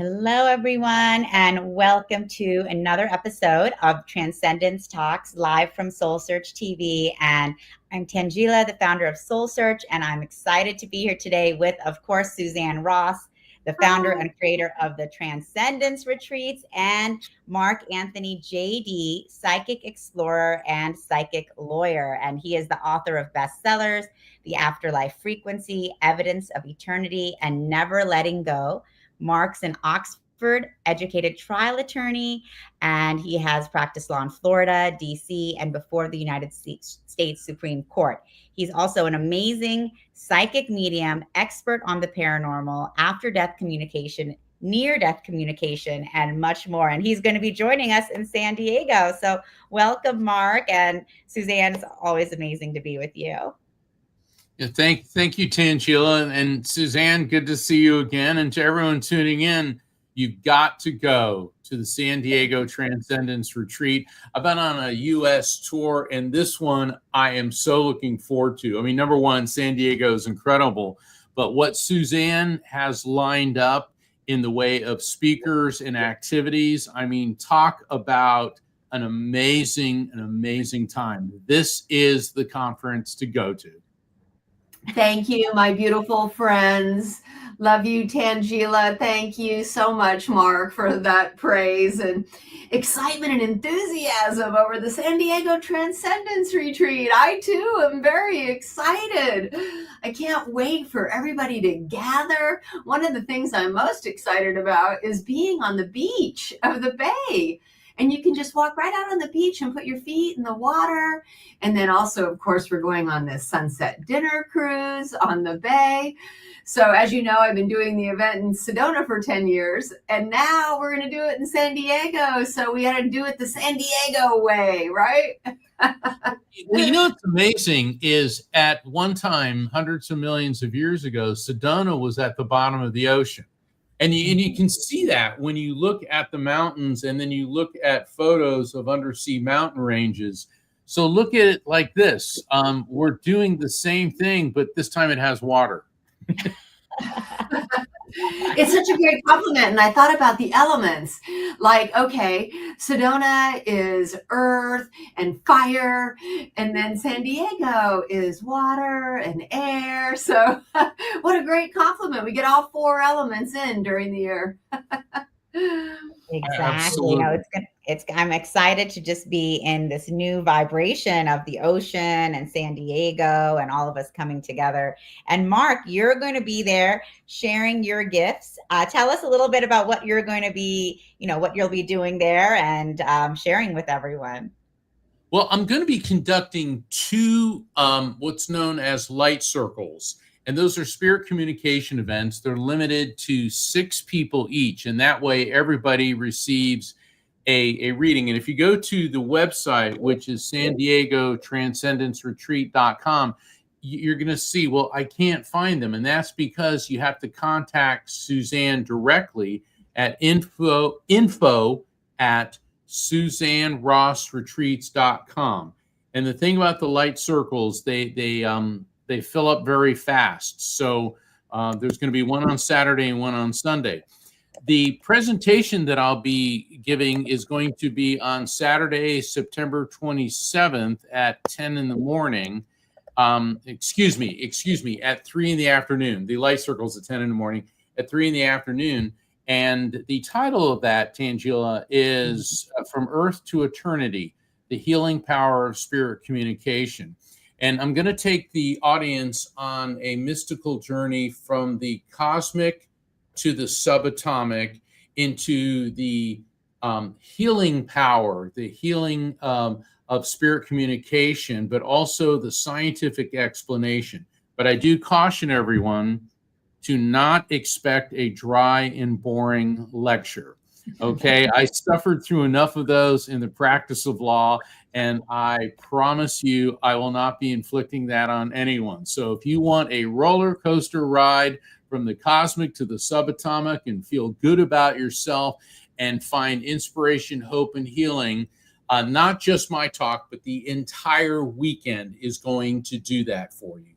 Hello, everyone, and welcome to another episode of Transcendence Talks live from SoulSearch TV. And I'm Tangela, the founder of SoulSearch, and I'm excited to be here today with, of course, Suzanne Ross, the founder and creator of the Transcendence Retreats, and Mark Anthony JD, psychic explorer and psychic lawyer. And he is the author of bestsellers, The Afterlife Frequency, Evidence of Eternity, and Never Letting Go. Mark's an Oxford educated trial attorney, and he has practiced law in Florida, DC, and before the United States Supreme Court. He's also an amazing psychic medium, expert on the paranormal, after-death communication, near-death communication, and much more. And he's going to be joining us in San Diego. So welcome, Mark. And Suzanne, it's always amazing to be with you. Yeah, thank you, Tangela, and Suzanne, good to see you again. And to everyone tuning in, you've got to go to the San Diego Transcendence Retreat. I've been on a U.S. tour, and this one I am so looking forward to. I mean, number one, San Diego is incredible, but what Suzanne has lined up in the way of speakers and activities, I mean, talk about an amazing time. This is the conference to go to. Thank you, my beautiful friends. Love you, Tangela. Thank you so much, Mark, for that praise and excitement and enthusiasm over the San Diego Transcendence Retreat. I, too, am very excited. I can't wait for everybody to gather. One of the things I'm most excited about is being on the beach of the bay. And you can just walk right out on the beach and put your feet in the water. And then also, of course, we're going on this sunset dinner cruise on the bay. So as you know, I've been doing the event in Sedona for 10 years. And now we're going to do it in San Diego. So we got to do it the San Diego way, right? Well, you know what's amazing is at one time, hundreds of millions of years ago, Sedona was at the bottom of the ocean. And you can see that when you look at the mountains and then you look at photos of undersea mountain ranges. So look at it like this. We're doing the same thing, but this time it has water. It's such a great compliment. And I thought about the elements. Like, okay, Sedona is earth and fire. And then San Diego is water and air. So what a great compliment. We get all four elements in during the year. Exactly. Absolutely. You know, I'm excited to just be in this new vibration of the ocean and San Diego and all of us coming together. And Mark, you're going to be there sharing your gifts. Tell us a little bit about what you're going to be, what you'll be doing there and sharing with everyone. Well, I'm going to be conducting two what's known as light circles. And those are spirit communication events. They're limited to 6 people each. And that way everybody receives a reading. And if you go to the website, which is San Diego Transcendenceretreat.com, you're going to see, well, I can't find them. And that's because you have to contact Suzanne directly at info at SuzanneRossRetreats.com. And the thing about the light circles, they fill up very fast. So there's going to be one on Saturday and one on Sunday. The presentation that I'll be giving is going to be on Saturday, September 27th at 10 in the morning. Excuse me, at 3 in the afternoon. The light circles at 10 in the morning, at 3 in the afternoon. And the title of that, Tangela, is From Earth to Eternity, the Healing Power of Spirit Communication. And I'm going to take the audience on a mystical journey from the cosmic to the subatomic into the healing power, the healing of spirit communication, but also the scientific explanation. But I do caution everyone to not expect a dry and boring lecture. Okay, I suffered through enough of those in the practice of law, and I promise you I will not be inflicting that on anyone. So if you want a roller coaster ride from the cosmic to the subatomic and feel good about yourself and find inspiration, hope, and healing, not just my talk, but the entire weekend is going to do that for you.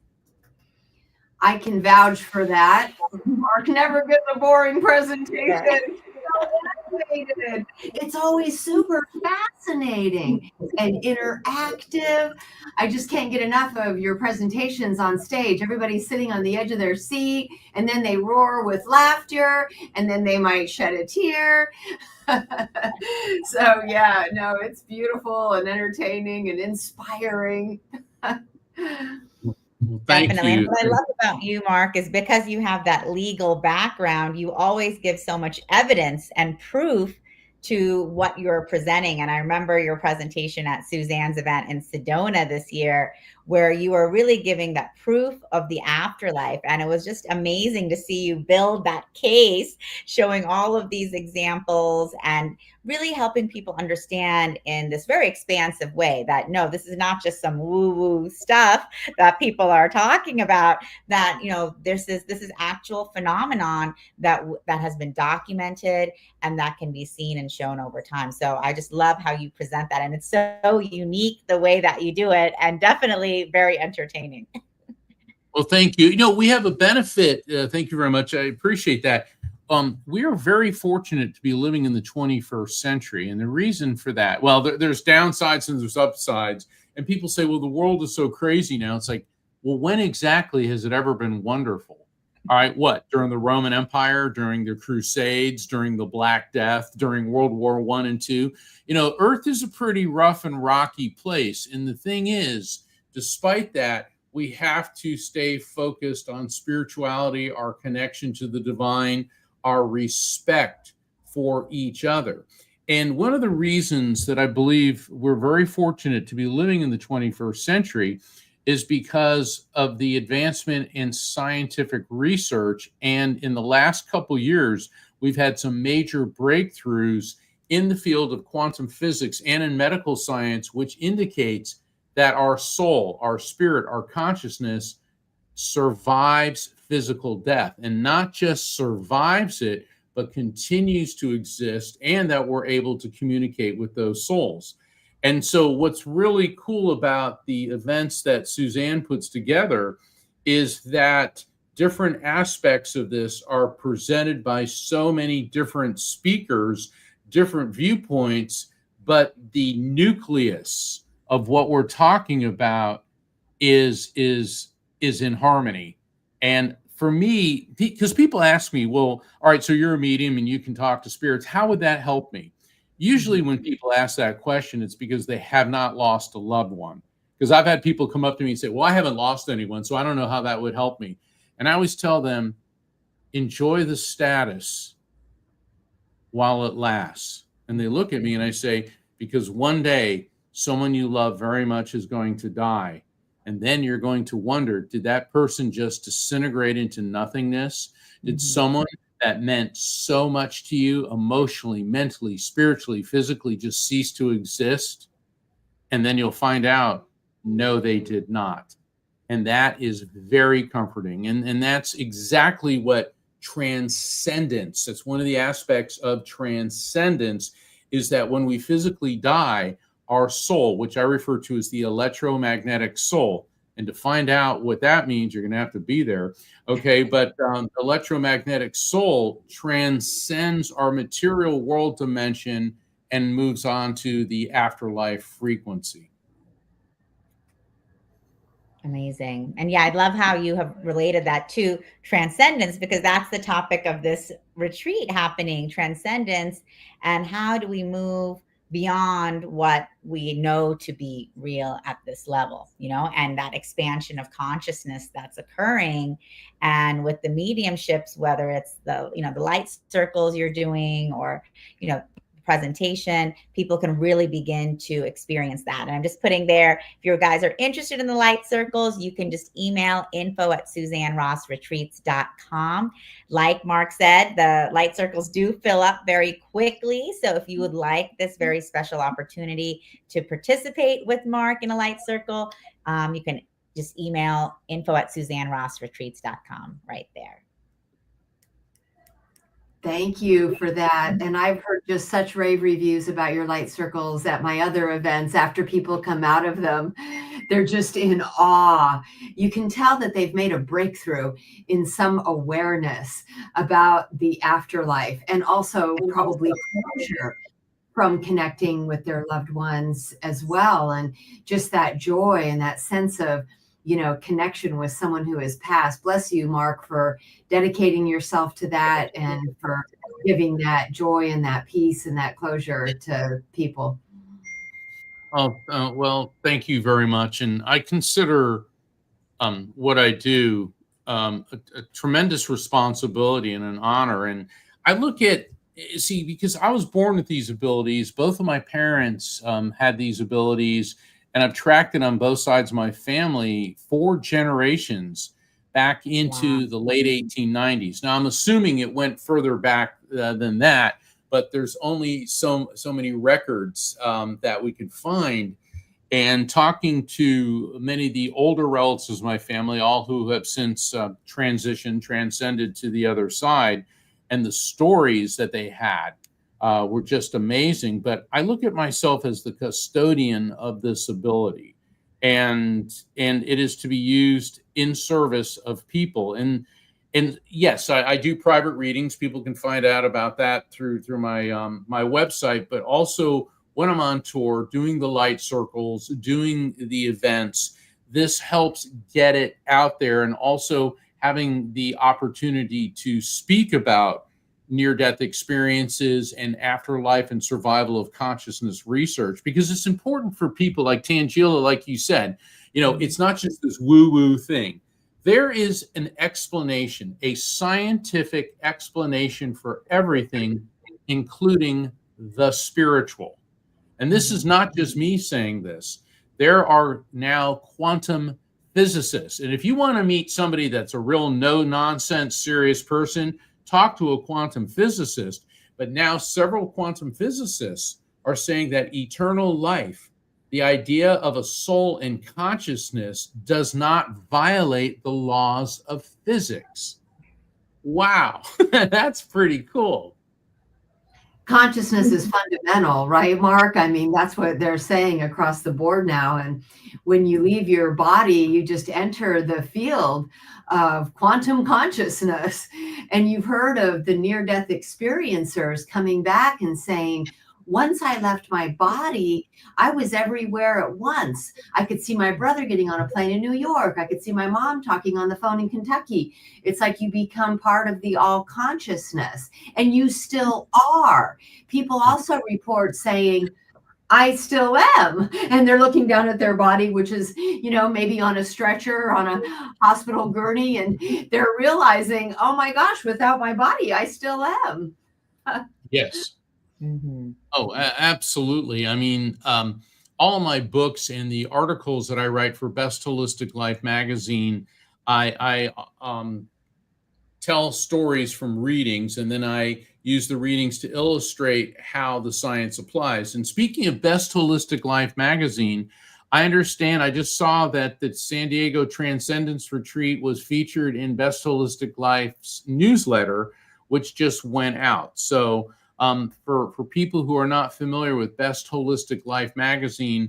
I can vouch for that. Mark never gives a boring presentation. So animated. It's always super fascinating and interactive. I just can't get enough of your presentations on stage. Everybody's sitting on the edge of their seat, and then they roar with laughter, and then they might shed a tear. So yeah, no, it's beautiful and entertaining and inspiring. Well, thank Definitely. And you. what I love about you, Mark, is because you have that legal background, you always give so much evidence and proof to what you're presenting. And I remember your presentation at Suzanne's event in Sedona this year, where you were really giving that proof of the afterlife. And it was just amazing to see you build that case, showing all of these examples and really helping people understand in this very expansive way that no, this is not just some woo-woo stuff that people are talking about, that this is actual phenomenon that has been documented and that can be seen and shown over time. So I just love how you present that, and it's so unique the way that you do it, and definitely very entertaining. Well, thank you. We have a benefit. Thank you very much. I appreciate that. We are very fortunate to be living in the 21st century. And the reason for that, well, there's downsides and there's upsides. And people say, well, the world is so crazy now. It's like, well, when exactly has it ever been wonderful? All right, what? During the Roman Empire, during the Crusades, during the Black Death, during World War I and II. Earth is a pretty rough and rocky place. And the thing is, despite that, we have to stay focused on spirituality, our connection to the divine, our respect for each other. And one of the reasons that I believe we're very fortunate to be living in the 21st century is because of the advancement in scientific research. And in the last couple years, we've had some major breakthroughs in the field of quantum physics and in medical science, which indicates that our soul, our spirit, our consciousness survives physical death, and not just survives it, but continues to exist, and that we're able to communicate with those souls. And so what's really cool about the events that Suzanne puts together is that different aspects of this are presented by so many different speakers, different viewpoints, but the nucleus of what we're talking about is in harmony. And for me, because people ask me, well, all right, so you're a medium and you can talk to spirits, how would that help me? Usually when people ask that question, it's because they have not lost a loved one. Because I've had people come up to me and say, well, I haven't lost anyone, so I don't know how that would help me. And I always tell them, enjoy the status while it lasts. And they look at me and I say, because one day someone you love very much is going to die. And then you're going to wonder, did that person just disintegrate into nothingness? Did someone that meant so much to you emotionally, mentally, spiritually, physically just cease to exist? And then you'll find out, no, they did not. And that is very comforting. And that's exactly what transcendence, that's one of the aspects of transcendence, is that when we physically die, our soul, which I refer to as the electromagnetic soul, and to find out what that means, you're going to have to be there. Okay, but electromagnetic soul transcends our material world dimension and moves on to the afterlife frequency. Amazing. And yeah, I love how you have related that to transcendence, because that's the topic of this retreat happening, transcendence, and how do we move beyond what we know to be real at this level, and that expansion of consciousness that's occurring. And with the mediumships, whether it's the light circles you're doing, or presentation, people can really begin to experience that. And I'm just putting there, if you guys are interested in the light circles, you can just email info@SuzanneRossRetreats.com. Like Mark said, the light circles do fill up very quickly. So if you would like this very special opportunity to participate with Mark in a light circle, you can just email info@SuzanneRossRetreats.com right there. Thank you for that. And I've heard just such rave reviews about your light circles at my other events. After people come out of them, they're just in awe. You can tell that they've made a breakthrough in some awareness about the afterlife, and also probably closure from connecting with their loved ones as well. And just that joy and that sense of, connection with someone who has passed. Bless you, Mark, for dedicating yourself to that and for giving that joy and that peace and that closure to people. Oh, well, thank you very much. And I consider what I do a tremendous responsibility and an honor. And I look at, see, because I was born with these abilities, both of my parents had these abilities, and I've tracked it on both sides of my family 4 generations back into the late 1890s. Now, I'm assuming it went further back than that, but there's only so many records that we could find. And talking to many of the older relatives of my family, all who have since transcended to the other side, and the stories that they had were just amazing. But I look at myself as the custodian of this ability, and it is to be used in service of people. And yes, I do private readings. People can find out about that through my my website, but also when I'm on tour, doing the light circles, doing the events, this helps get it out there, and also having the opportunity to speak about near-death experiences and afterlife and survival of consciousness research, because it's important for people like Tangela, like you said, it's not just this woo-woo thing. There is an explanation, a scientific explanation for everything, including the spiritual. And this is not just me saying this. There are now quantum physicists. And if you want to meet somebody that's a real no-nonsense, serious person, talk to a quantum physicist. But now several quantum physicists are saying that eternal life, the idea of a soul and consciousness, does not violate the laws of physics. Wow, that's pretty cool. Consciousness is fundamental, right, Mark? I mean, that's what they're saying across the board now. And when you leave your body, you just enter the field of quantum consciousness. And you've heard of the near-death experiencers coming back and saying, once I left my body, I was everywhere at once. I could see my brother getting on a plane in New York. I could see my mom talking on the phone in Kentucky. It's like you become part of the all consciousness, and you still are. People also report saying, I still am. And they're looking down at their body, which is, maybe on a stretcher, on a hospital gurney, and they're realizing, oh my gosh, without my body, I still am. Yes. Oh, absolutely. I mean, all of my books and the articles that I write for Best Holistic Life magazine, I tell stories from readings, and then I use the readings to illustrate how the science applies. And speaking of Best Holistic Life magazine, I understand, I just saw that the San Diego Transcendence Retreat was featured in Best Holistic Life's newsletter, which just went out. So for people who are not familiar with Best Holistic Life magazine,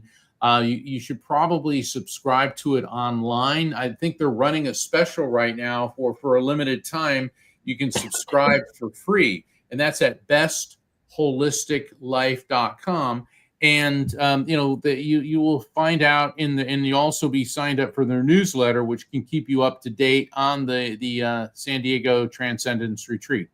you should probably subscribe to it online. I think they're running a special right now for a limited time. You can subscribe for free, and that's at bestholisticlife.com. And you will find out and you'll also be signed up for their newsletter, which can keep you up to date on the San Diego Transcendence Retreat.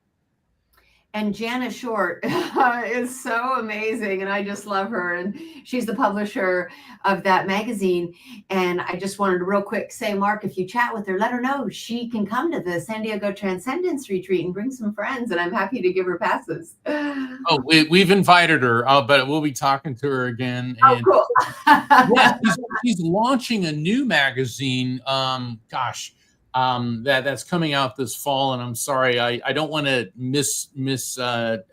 And Jana Short is so amazing, and I just love her. And she's the publisher of that magazine. And I just wanted to real quick say, Mark, if you chat with her, let her know she can come to the San Diego Transcendence Retreat and bring some friends, and I'm happy to give her passes. Oh, we've invited her, but we'll be talking to her again. And, cool. Yeah, she's launching a new magazine. That's coming out this fall, and I'm sorry, I don't want to mispronounce the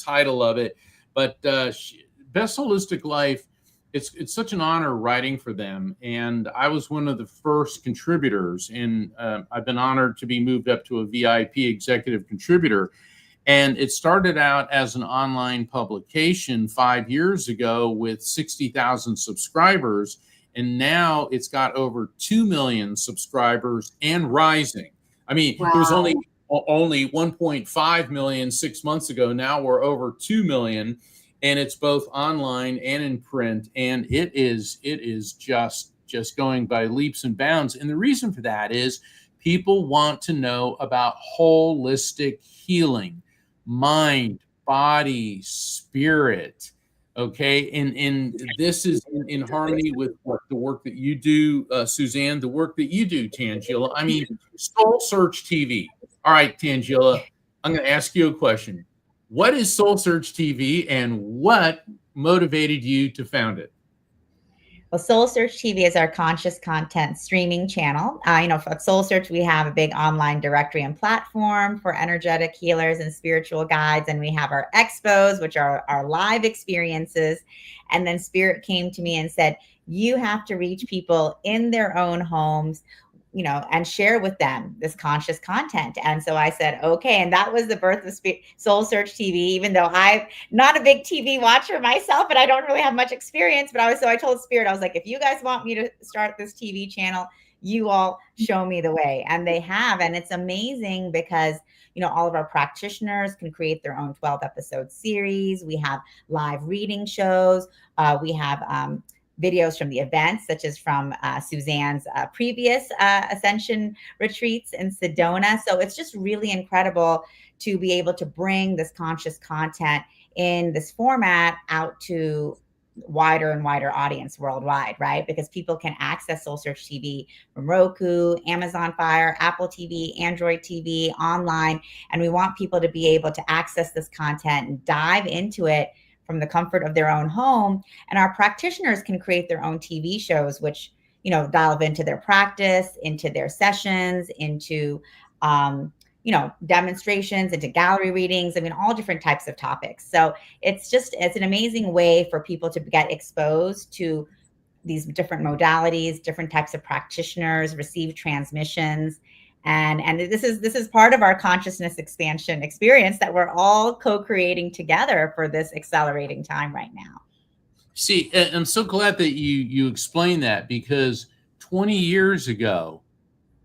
title of it, but Best Holistic Life it's such an honor writing for them. And I was one of the first contributors, and I've been honored to be moved up to a VIP executive contributor. And it started out as an online publication 5 years ago with 60,000 subscribers. And now it's got over 2 million subscribers and rising. I mean, there was Wow. only 1.5 million 6 months ago. Now we're over 2 million, and it's both online and in print. And it is just going by leaps and bounds. And the reason for that is people want to know about holistic healing, mind, body, spirit. Okay. And this is in harmony with what the work that you do, Suzanne, the work that you do, Tangela. I mean, SoulSearch TV. All right, Tangela, I'm going to ask you a question. What is SoulSearch TV, and what motivated you to found it? Well, SoulSearch TV is our conscious content streaming channel. For SoulSearch, we have a big online directory and platform for energetic healers and spiritual guides. And we have our expos, which are our live experiences. And then Spirit came to me and said, you have to reach people in their own homes, and share with them this conscious content. And so I said, okay. And that was the birth of SoulSearch TV, even though I'm not a big TV watcher myself, and I don't really have much experience. But I told Spirit, I was like, if you guys want me to start this TV channel, you all show me the way. And they have. And it's amazing because, all of our practitioners can create their own 12 episode series. We have live reading shows. We have, videos from the events, such as from Suzanne's previous Ascension retreats in Sedona. So it's just really incredible to be able to bring this conscious content in this format out to wider and wider audience worldwide, right? Because people can access SoulSearch TV from Roku, Amazon Fire, Apple TV, Android TV, online. And we want people to be able to access this content and dive into it from the comfort of their own home. And our practitioners can create their own TV shows, which, dive into their practice, into their sessions, into, demonstrations, into gallery readings. I mean, all different types of topics. So it's an amazing way for people to get exposed to these different modalities, different types of practitioners, receive transmissions. And this is part of our consciousness expansion experience that we're all co-creating together for this accelerating time right now. See, I'm so glad that you explained that, because 20 years ago,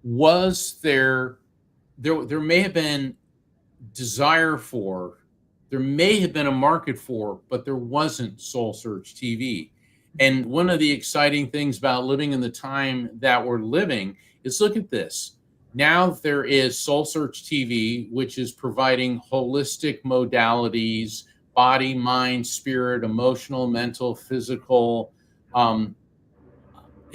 was there may have been desire for, there may have been a market for, but there wasn't SoulSearch TV. And one of the exciting things about living in the time that we're living is, look at this. Now there is SoulSearch TV, which is providing holistic modalities, body, mind, spirit, emotional, mental, physical,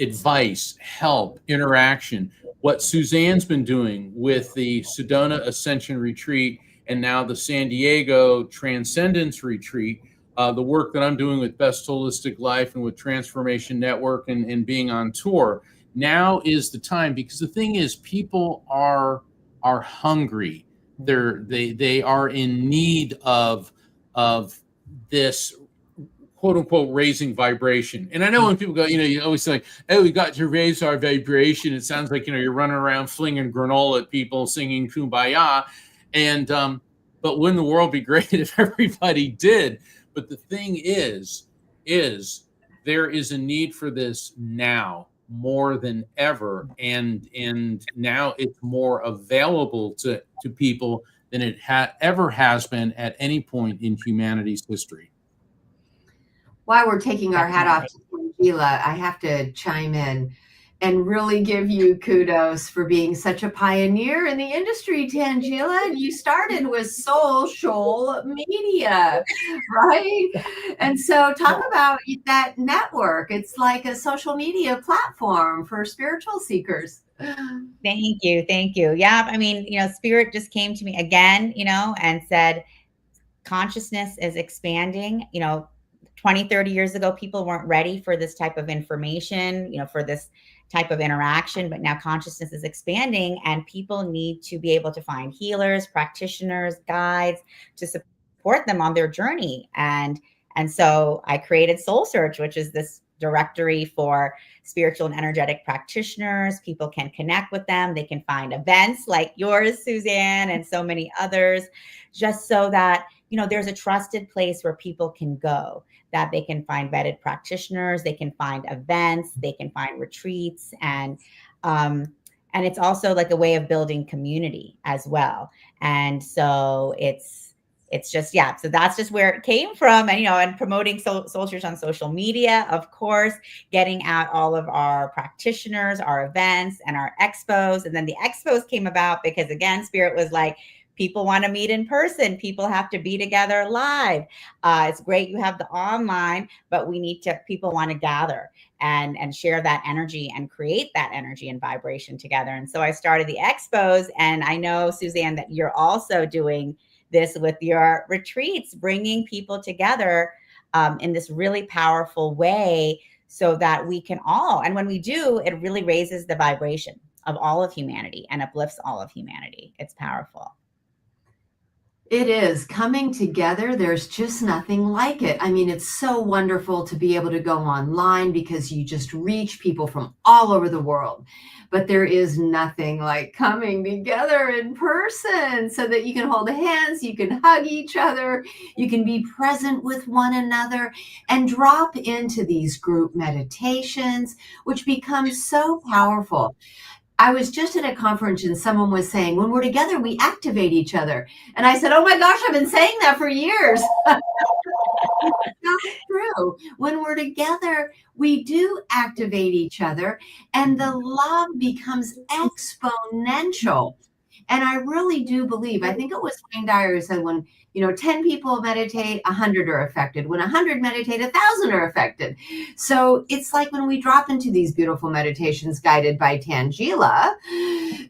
advice, help, interaction. What Suzanne's been doing with the Sedona Ascension Retreat and now the San Diego Transcendence Retreat, the work that I'm doing with Best Holistic Life and with Transformation Network and being on tour. Now is the time, because the thing is, people are hungry. They are in need of this quote unquote raising vibration. And I know when people go, you always say, "Oh, we got to raise our vibration." It sounds like you're running around flinging granola at people, singing "Kumbaya," and but wouldn't the world be great if everybody did? But the thing is there is a need for this now more than ever, and now it's more available to people than it ever has been at any point in humanity's history. While we're taking our hat off to Tangela, I have to chime in and really give you kudos for being such a pioneer in the industry, Tangela. You started with social media, right? And so talk about that network. It's like a social media platform for spiritual seekers. Thank you. Yeah. I mean, Spirit just came to me again, and said, consciousness is expanding. 20, 30 years ago, people weren't ready for this type of information, for this type of interaction, but now consciousness is expanding and people need to be able to find healers, practitioners, guides to support them on their journey. And And so I created SoulSearch, which is this directory for spiritual and energetic practitioners. People can connect with them. They can find events like yours, Suzanne, and so many others, just so that, you know, there's a trusted place where people can go, that they can find vetted practitioners, they can find events, they can find retreats, and it's also like a way of building community as well. And so it's just, yeah, so that's just where it came from. And, you know, and promoting SoulSearch on social media, of course, getting out all of our practitioners, our events, and our expos. And then the expos came about because, again, Spirit was like, people want to meet in person. People have to be together live. It's great you have the online, but people want to gather and share that energy and create that energy and vibration together. And so I started the expos. And I know, Suzanne, that you're also doing this with your retreats, bringing people together in this really powerful way so that we can all, and when we do, it really raises the vibration of all of humanity and uplifts all of humanity. It's powerful. It is coming together. There's just nothing like it. I mean, it's so wonderful to be able to go online because you just reach people from all over the world. But there is nothing like coming together in person so that you can hold hands, you can hug each other, you can be present with one another and drop into these group meditations, which becomes so powerful. I was just at a conference and someone was saying, when we're together, we activate each other. And I said, oh my gosh, I've been saying that for years. That's true. When we're together, we do activate each other and the love becomes exponential. And I really do believe, I think it was Wayne Dyer who said when, 10 people meditate, 100 are affected. When 100 meditate, 1,000 are affected. So it's like when we drop into these beautiful meditations guided by Tangela,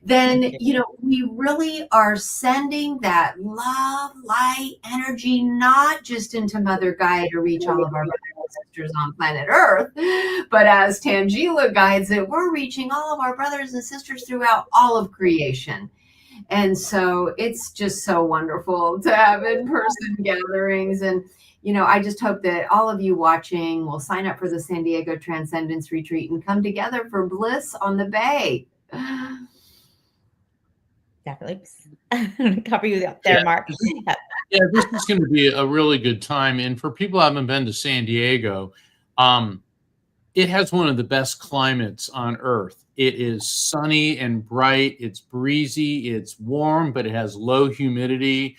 then, we really are sending that love, light, energy, not just into Mother Gaia to reach all of our brothers and sisters on planet Earth, but as Tangela guides it, we're reaching all of our brothers and sisters throughout all of creation. And so it's just so wonderful to have in-person gatherings. And, I just hope that all of you watching will sign up for the San Diego Transcendence Retreat and come together for bliss on the Bay. Definitely. Cover you up there, Mark. Yeah, this is going to be a really good time. And for people who haven't been to San Diego, it has one of the best climates on Earth. It is sunny and bright. It's breezy. It's warm, but it has low humidity.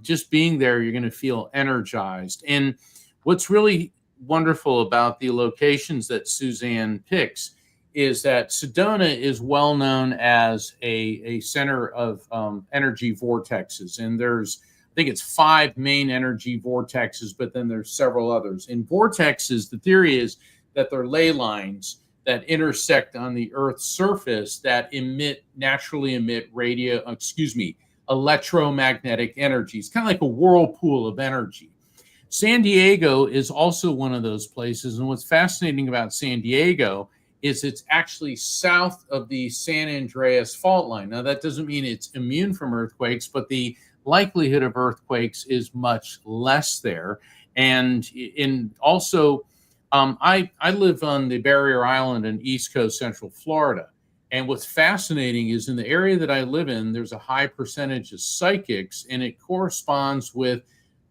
Just being there, you're going to feel energized. And what's really wonderful about the locations that Suzanne picks is that Sedona is well known as a center of energy vortexes. And I think it's 5 main energy vortexes, but then there's several others. In vortexes, the theory is that they're ley lines that intersect on the Earth's surface that naturally emit electromagnetic energy. It's kind of like a whirlpool of energy. San Diego is also one of those places. And what's fascinating about San Diego is it's actually south of the San Andreas fault line. Now, that doesn't mean it's immune from earthquakes, but the likelihood of earthquakes is much less there. And also, I live on the Barrier Island in East Coast, Central Florida. And what's fascinating is in the area that I live in, there's a high percentage of psychics, and it corresponds with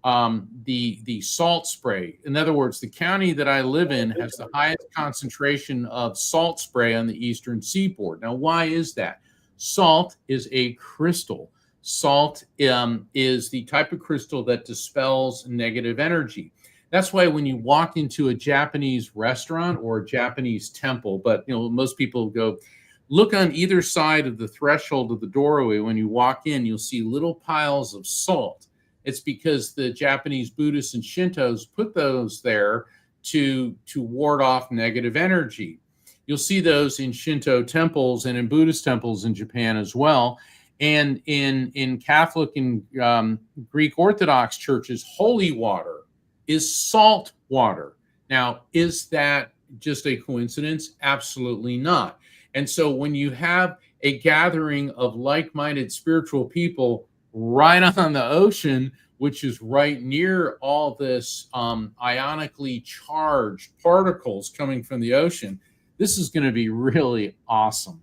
the salt spray. In other words, the county that I live in has the highest concentration of salt spray on the eastern seaboard. Now, why is that? Salt is a crystal. Salt is the type of crystal that dispels negative energy. That's why when you walk into a Japanese restaurant or a Japanese temple, but most people go, look on either side of the threshold of the doorway. When you walk in, you'll see little piles of salt. It's because the Japanese Buddhists and Shintos put those there to ward off negative energy. You'll see those in Shinto temples and in Buddhist temples in Japan as well. And in Catholic and Greek Orthodox churches, holy water is salt water. Now, is that just a coincidence? Absolutely not. And so when you have a gathering of like-minded spiritual people right on the ocean, which is right near all this ionically charged particles coming from the ocean. This is going to be really awesome.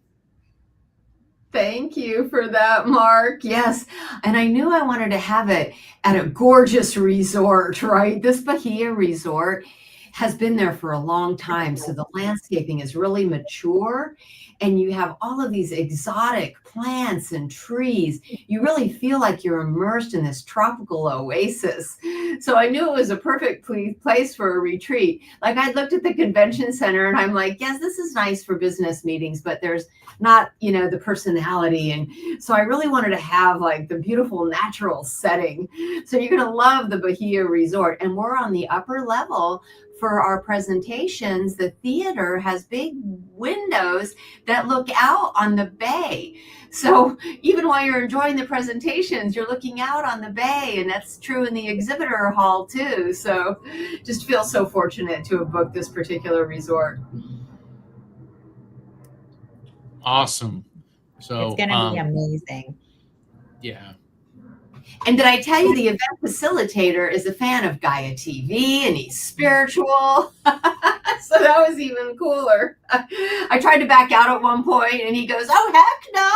Thank you for that, Mark. Yes. And I knew I wanted to have it at a gorgeous resort, right? This Bahia resort has been there for a long time. So the landscaping is really mature and you have all of these exotic plants and trees. You really feel like you're immersed in this tropical oasis. So I knew it was a perfect place for a retreat. Like I looked at the convention center and I'm like, yes, this is nice for business meetings, but there's not, the personality. And so I really wanted to have like the beautiful natural setting. So you're going to love the Bahia Resort. And we're on the upper level for our presentations. The theater has big windows that look out on the bay. So even while you're enjoying the presentations, you're looking out on the bay, and that's true in the exhibitor hall too. So just feel so fortunate to have booked this particular resort. Awesome. So it's going to be amazing. Yeah. And did I tell you the event facilitator is a fan of Gaia TV and he's spiritual? So that was even cooler. I tried to back out at one point and he goes, oh, heck no.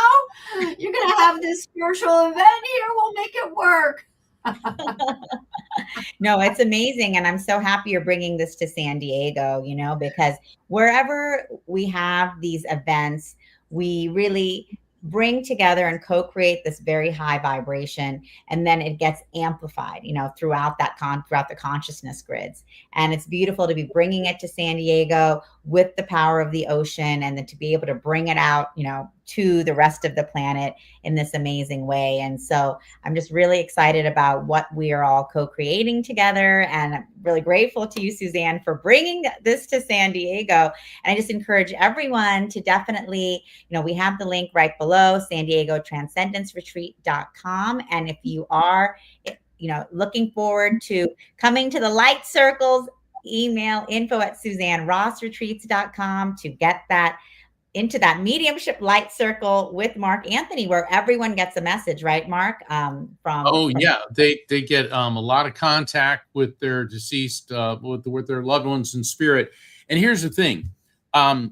You're going to have this spiritual event here. We'll make it work. No, it's amazing. And I'm so happy you're bringing this to San Diego, because wherever we have these events, we really bring together and co-create this very high vibration, and then it gets amplified, throughout the consciousness grids. And it's beautiful to be bringing it to San Diego with the power of the ocean, and then to be able to bring it out, to the rest of the planet in this amazing way. And so I'm just really excited about what we are all co-creating together. And I'm really grateful to you, Suzanne, for bringing this to San Diego. And I just encourage everyone to definitely, we have the link right below, San Diego transcendenceretreat.com. And if you are, looking forward to coming to the light circles, email info@SuzanneRossRetreats.com to get that into that mediumship light circle with Mark Anthony, where everyone gets a message, right, Mark? They get a lot of contact with their deceased, with their loved ones in spirit. And here's the thing,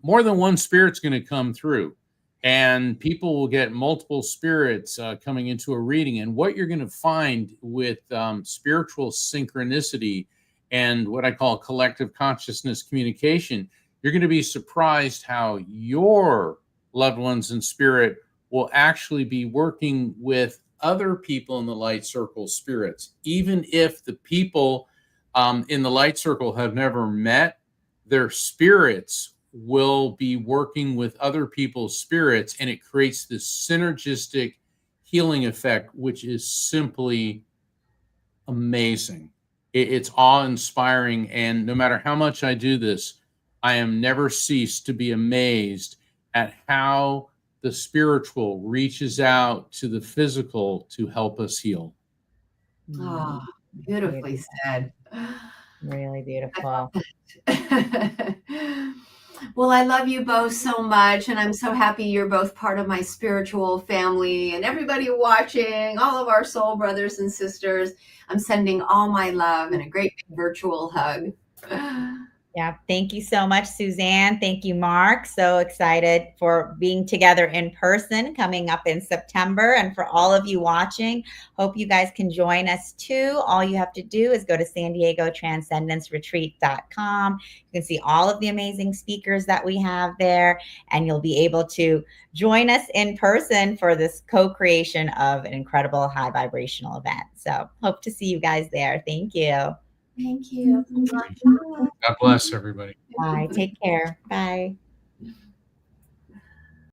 more than one spirit's going to come through, and people will get multiple spirits coming into a reading. And what you're going to find with spiritual synchronicity and what I call collective consciousness communication, you're going to be surprised how your loved ones in spirit will actually be working with other people in the light circle spirits. Even if the people in the light circle have never met, their spirits will be working with other people's spirits, and it creates this synergistic healing effect, which is simply amazing. It's awe-inspiring, and no matter how much I do this, I am never ceased to be amazed at how the spiritual reaches out to the physical to help us heal. Oh, beautifully said. Really beautiful. Well, I love you both so much, and I'm so happy you're both part of my spiritual family. And everybody watching, all of our soul brothers and sisters, I'm sending all my love and a great virtual hug. Yeah, thank you so much, Suzanne. Thank you, Mark. So excited for being together in person coming up in September. And for all of you watching, hope you guys can join us too. All you have to do is go to San Diego transcendenceretreat.com. You can see all of the amazing speakers that we have there, and you'll be able to join us in person for this co-creation of an incredible high vibrational event. So hope to see you guys there. Thank you. Thank you. God bless everybody. Bye. Take care. Bye.